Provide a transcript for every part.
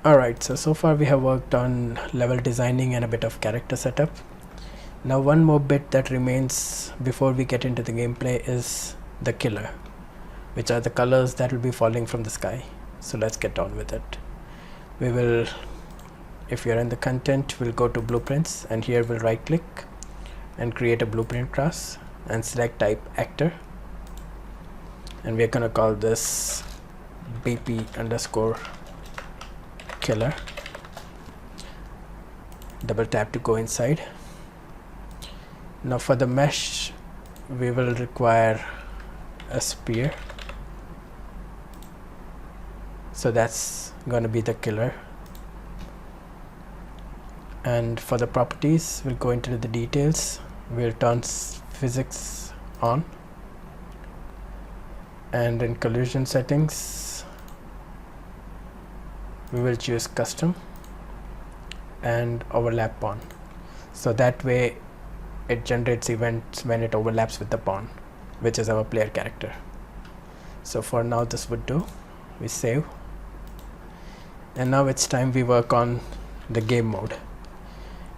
Alright, so far we have worked on level designing and a bit of character setup. Now one more bit that remains before we get into the gameplay is the killer, which are the colors that will be falling from the sky. So let's get on with it. We will, if you're in the content, we'll go to blueprints, and here we'll right click and create a blueprint class and select type actor, and we're gonna call this BP underscore killer. Double tap to go inside. Now for the mesh we will require a spear, so that's gonna be the killer. And for the properties, we'll go into the details. We'll turn physics on, and in collision settings we will choose custom and overlap pawn, so that way it generates events when it overlaps with the pawn, which is our player character. So for now this would do. We save, and now it's time we work on the game mode.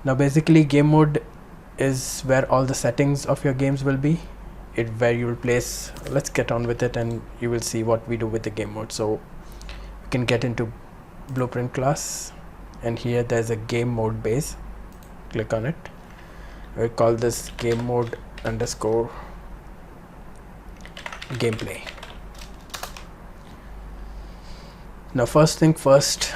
Now basically game mode is where all the settings of your games will be, where you will place. Let's get on with it and you will see what we do with the game mode. So you can get into blueprint class, and here there's a game mode base. Click on it. We'll call this game mode underscore gameplay. Now first thing first,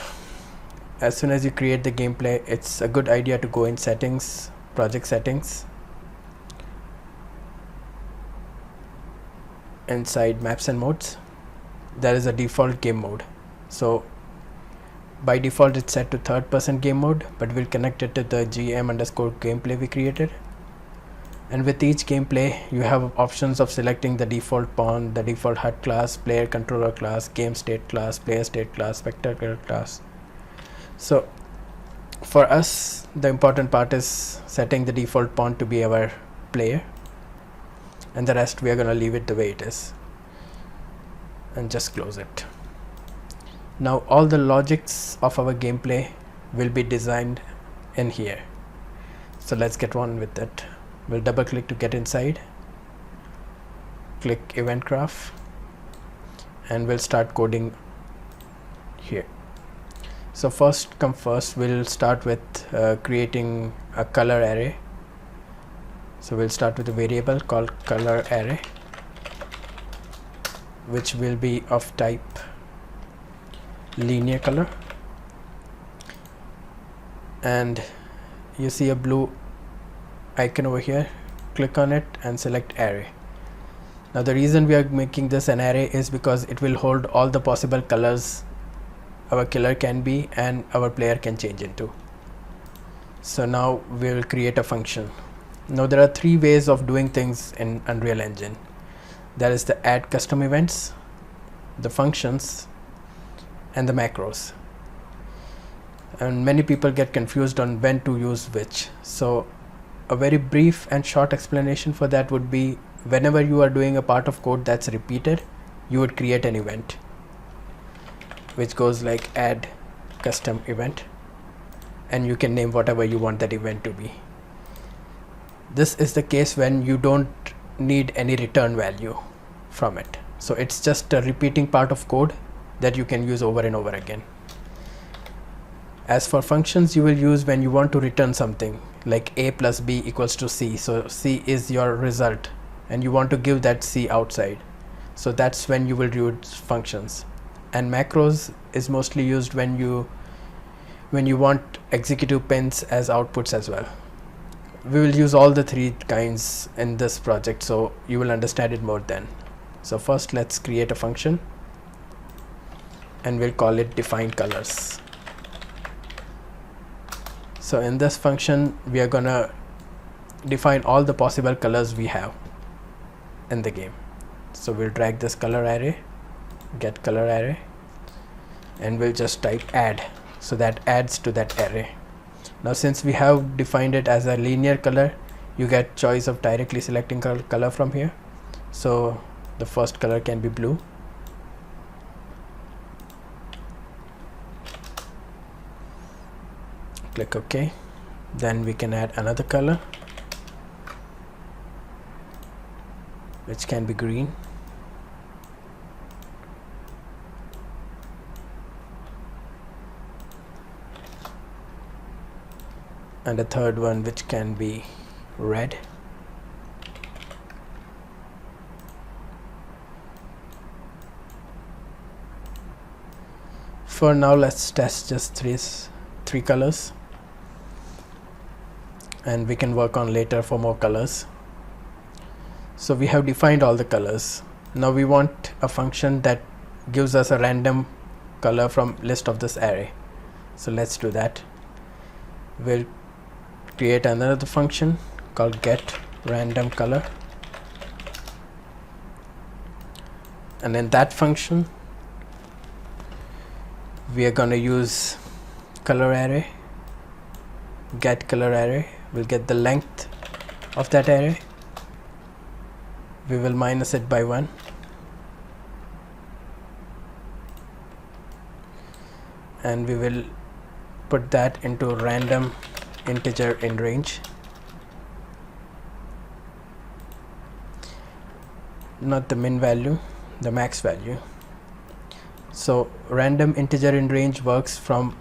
as soon as you create the gameplay, it's a good idea to go in settings, project settings, inside maps and modes there is a default game mode. So by default it's set to third person game mode, but we'll connect it to the gm underscore gameplay we created. And with each gameplay you have options of selecting the default pawn, the default HUD class, player controller class, game state class, player state class, spectator class. So for us the important part is setting the default pawn to be our player, and the rest we are going to leave it the way it is and just close it. Now all the logics of our gameplay will be designed in here, so let's get on with it. We'll double click to get inside, click event graph, and we'll start coding here. So first come first, we'll start with creating a color array. So we'll start with a variable called color array, which will be of type linear color. And you see a blue icon over here, click on it and select array. Now the reason we are making this an array is because it will hold all the possible colors our killer can be and our player can change into. So now we will create a function. Now there are three ways of doing things in Unreal Engine. There is the add custom events, the functions, and the macros. And many people get confused on when to use which. So a very brief and short explanation for that would be, whenever you are doing a part of code that's repeated, you would create an event which goes like add custom event, and you can name whatever you want that event to be. This is the case when you don't need any return value from it, so it's just a repeating part of code that you can use over and over again. As for functions, you will use when you want to return something like a plus b equals to c. So c is your result and you want to give that c outside, so that's when you will use functions. And macros is mostly used when you want executive pins as outputs as well. We will use all the three kinds in this project, so you will understand it more then. So first let's create a function and we'll call it define colors. So in this function we are gonna define all the possible colors we have in the game. So we'll drag this color array, get color array, and we'll just type add, so that adds to that array. Now since we have defined it as a linear color, you get choice of directly selecting color from here. So the first color can be blue, click OK. Then we can add another color, which can be green. And a third one which can be red. For now, let's test just three colors, and we can work on later for more colors. So we have defined all the colors. Now we want a function that gives us a random color from list of this array. So let's do that. We'll create another function called get random color, and in that function we are going to use color array, get color array. We'll get the length of that array. We will minus it by 1, and we will put that into random integer in range. Not the min value, the max value. So random integer in range works from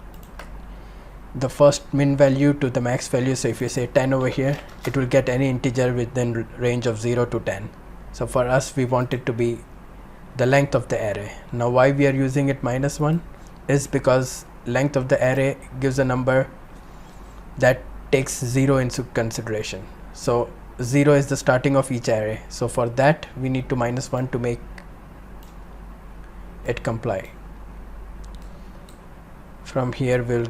the first min value to the max value. So if you say 10 over here, it will get any integer within range of 0 to 10. So for us, we want it to be the length of the array. Now why we are using it -1 is because length of the array gives a number that takes 0 into consideration. So 0 is the starting of each array. So for that we need to -1 to make it comply. From here we'll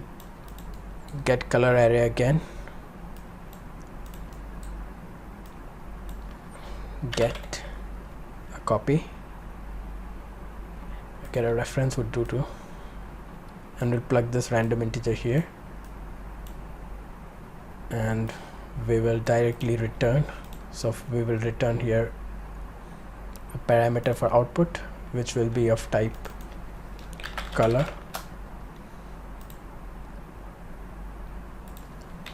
get color array again, get a copy, get a reference would do too, and we'll plug this random integer here, and we will directly return. So we will return here a parameter for output, which will be of type color,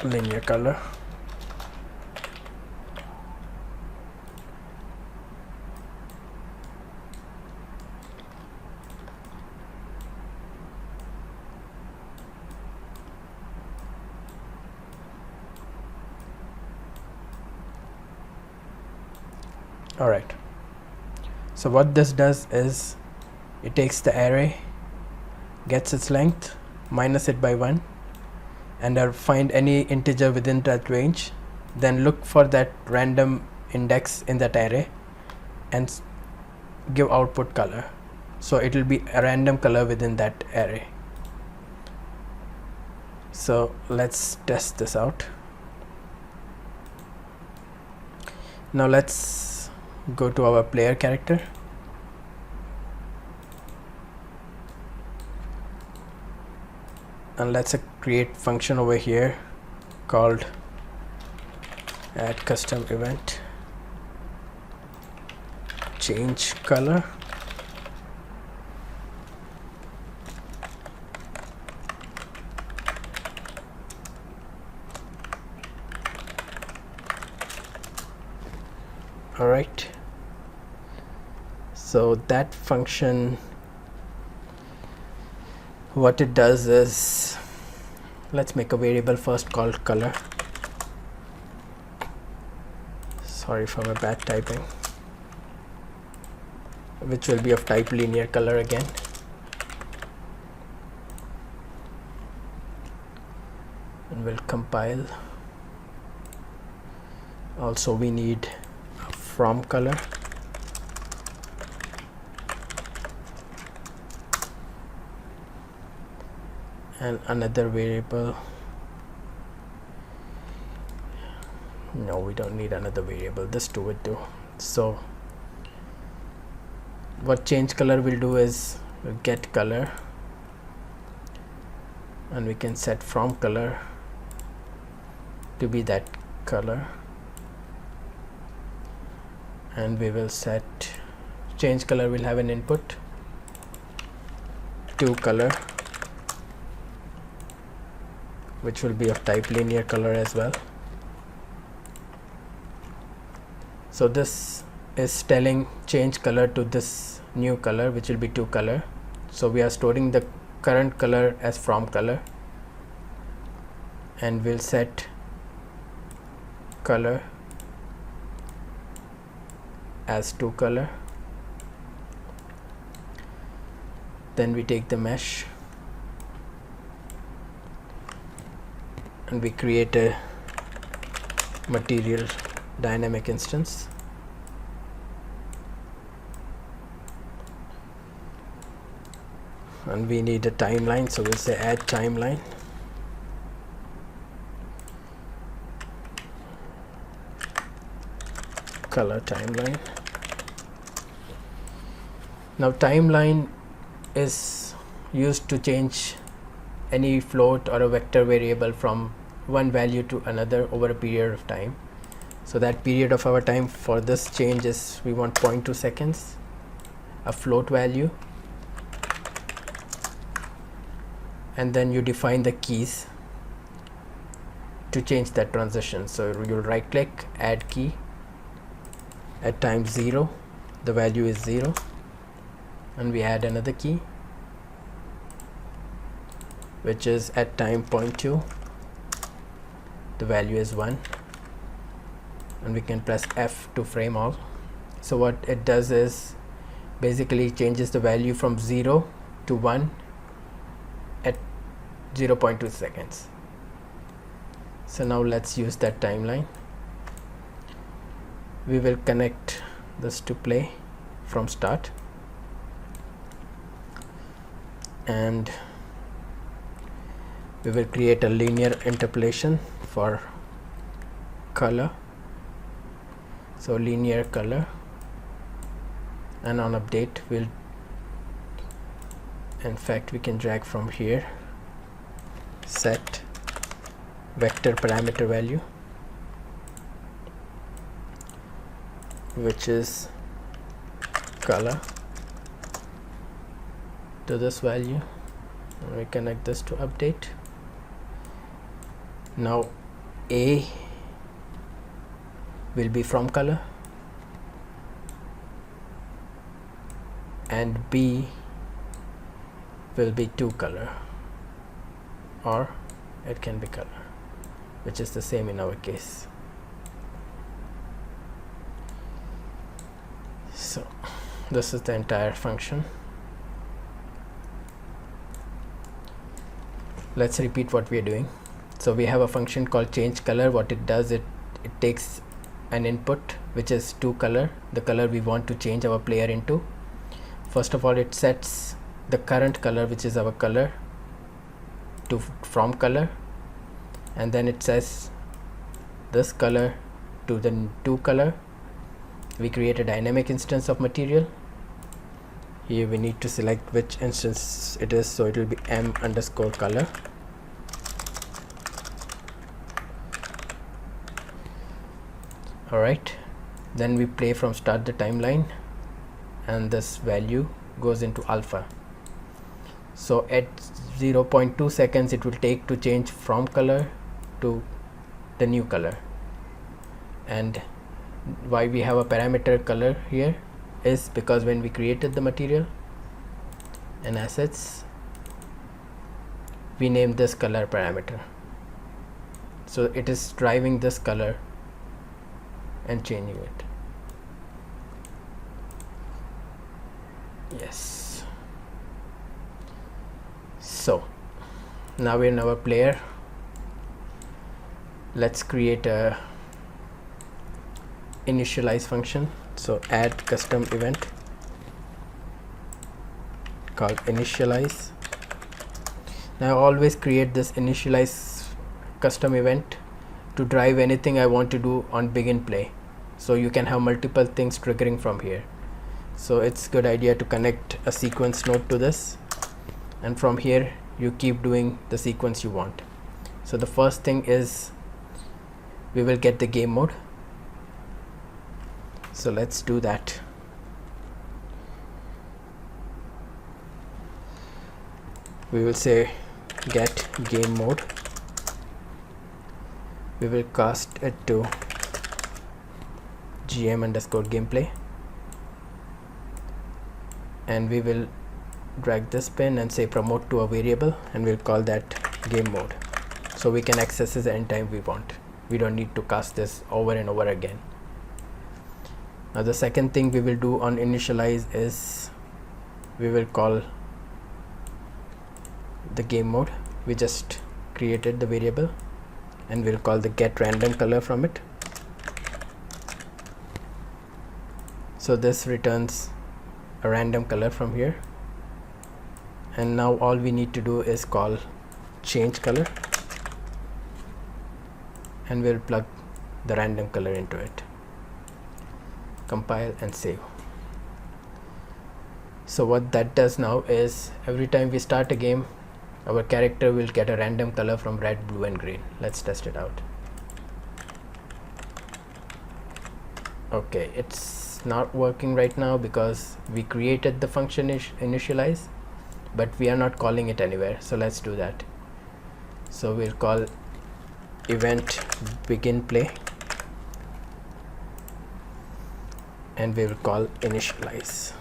linear color. Alright, so what this does is it takes the array, gets its length, minus it by 1, and find any integer within that range, then look for that random index in that array and give output color. So it will be a random color within that array. So let's test this out. Now let's go to our player character, and let's create function over here called add custom event change color. Alright, so that function, what it does is, let's make a variable first called color. Sorry for my bad typing. Which will be of type linear color again. And we'll compile. Also we need a from color. And another variable. No, we don't need another variable. This two would do. So what change color will do is we'll get color, and we can set from color to be that color, and we will set change color will have an input to color, which will be of type linear color as well. So this is telling change color to this new color, which will be 2 color. So we are storing the current color as from color, and we'll set color as 2 color. Then we take the mesh and we create a material dynamic instance. And we need a timeline, so we'll say add timeline. Color timeline. Now timeline is used to change any float or a vector variable from one value to another over a period of time. So that period of our time for this change is, we want 0.2 seconds, a float value, and then you define the keys to change that transition. So you'll right click, add key. At time 0 the value is 0, and we add another key which is at time 0.2 the value is 1, and we can press F to frame all. So what it does is basically changes the value from 0 to 1 at 0.2 seconds. So now let's use that timeline. We will connect this to play from start, and we will create a linear interpolation for color. So linear color, and on update we'll, in fact we can drag from here, set vector parameter value, which is color, to this value, and we connect this to update. Now A will be from color and B will be to color, or it can be color, which is the same in our case. So this is the entire function. Let's repeat what we are doing. So we have a function called change color. What it does, it takes an input which is to color, the color we want to change our player into. First of all, it sets the current color, which is our color, to from color, and then it says this color to the to color. We create a dynamic instance of material. Here we need to select which instance it is, so it will be m_color. Alright, then we play from start the timeline, and this value goes into alpha. So at 0.2 seconds it will take to change from color to the new color. And why we have a parameter color here is because when we created the material and assets, we named this color parameter, so it is driving this color and changing it. Yes. So now we're in our player. Let's create a initialize function. So add custom event called initialize. Now I always create this initialize custom event to drive anything I want to do on begin play. So you can have multiple things triggering from here. So it's good idea to connect a sequence node to this, and from here you keep doing the sequence you want. So the first thing is we will get the game mode. So let's do that. We will say get game mode we will cast it to gm_gameplay, and we will drag this pin and say promote to a variable, and we'll call that game mode, so we can access this anytime we want. We don't need to cast this over and over again. Now the second thing we will do on initialize is we will call the game mode. We just created the variable and we'll call the get random color from it. So this returns a random color from here, and now all we need to do is call change color, and we'll plug the random color into it. Compile and save. So what that does now is every time we start a game, our character will get a random color from red, blue and green. Let's test it out. Okay, it's not working right now because we created the function initialize, but we are not calling it anywhere. So let's do that. So we'll call event begin play, and we will call initialize.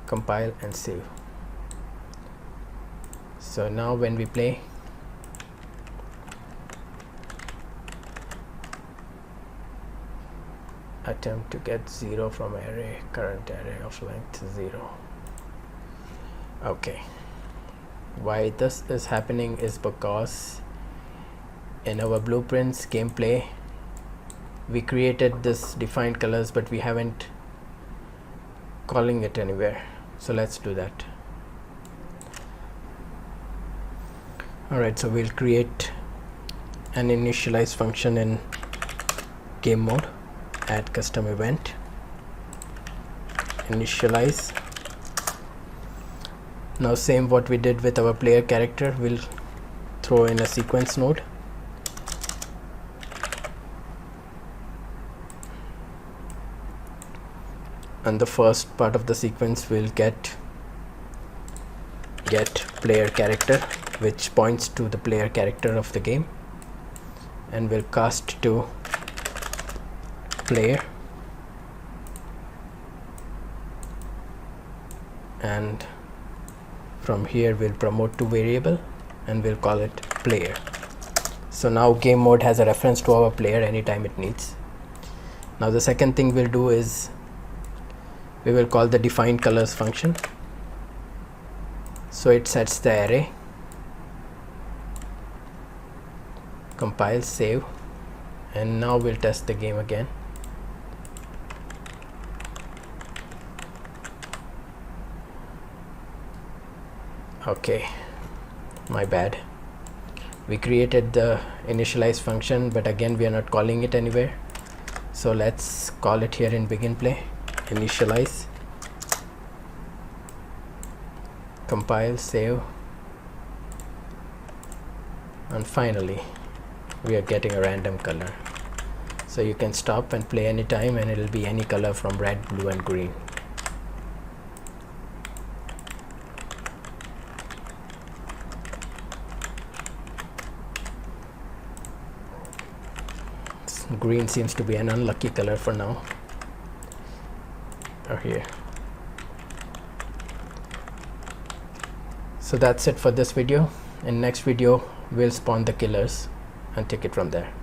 Compile and save. So now when we play, attempt to get 0 from array, current array of length 0. Okay, why this is happening is because in our blueprints gameplay we created this defined colors, but we haven't calling it anywhere. So let's do that. Alright, so we'll create an initialize function in game mode, add custom event, initialize. Now same what we did with our player character, we'll throw in a sequence node. And the first part of the sequence will get player character, which points to the player character of the game, and will cast to player, and from here we'll promote to variable and we'll call it player. So now game mode has a reference to our player anytime it needs. Now the second thing we'll do is we will call the define colors function. So it sets the array. Compile, save, and now we'll test the game again. Okay, my bad. We created the initialize function, but again we are not calling it anywhere. So let's call it here in begin play. Initialize, compile, save, and finally we are getting a random color. So you can stop and play anytime and it will be any color from red, blue and green. Green seems to be an unlucky color for now. Or here. So that's it for this video. In next video we'll spawn the killers and take it from there.